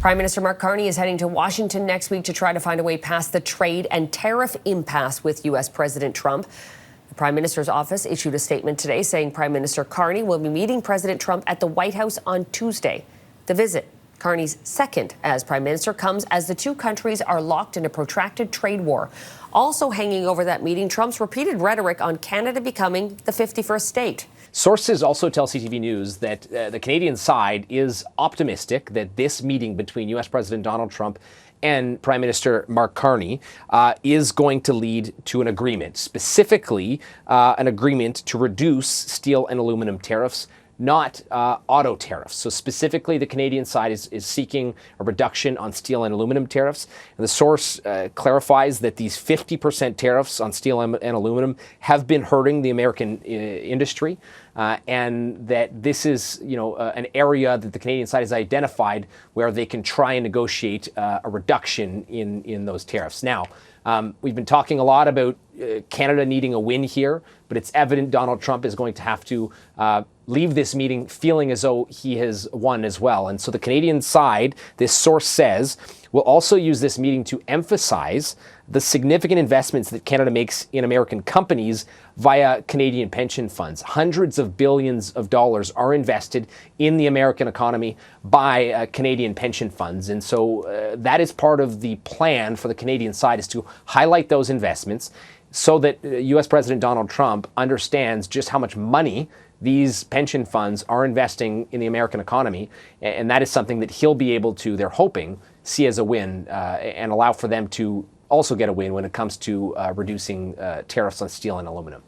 Prime Minister Mark Carney is heading to Washington next week to try to find a way past the trade and tariff impasse with U.S. President Trump. The Prime Minister's office issued a statement today saying Prime Minister Carney will be meeting President Trump at the White House on Tuesday. The visit, Carney's second as Prime Minister, comes as the two countries are locked in a protracted trade war. Also hanging over that meeting, Trump's repeated rhetoric on Canada becoming the 51st state. Sources also tell CTV News that the Canadian side is optimistic that this meeting between U.S. President Donald Trump and Prime Minister Mark Carney is going to lead to an agreement, specifically an agreement to reduce steel and aluminum tariffs, not auto tariffs. So specifically, the Canadian side is seeking a reduction on steel and aluminum tariffs. And the source clarifies that these 50% tariffs on steel and aluminum have been hurting the American industry, and that this is, an area that the Canadian side has identified where they can try and negotiate a reduction in those tariffs. Now, we've been talking a lot about Canada needing a win here, but it's evident Donald Trump is going to have to leave this meeting feeling as though he has won as well. And so the Canadian side, this source says, will also use this meeting to emphasize the significant investments that Canada makes in American companies via Canadian pension funds. Hundreds of billions of dollars are invested in the American economy by Canadian pension funds. And so that is part of the plan for the Canadian side, is to highlight those investments so that U.S. President Donald Trump understands just how much money these pension funds are investing in the American economy. And that is something that he'll be able to, they're hoping, see as a win and allow for them to also get a win when it comes to reducing tariffs on steel and aluminum.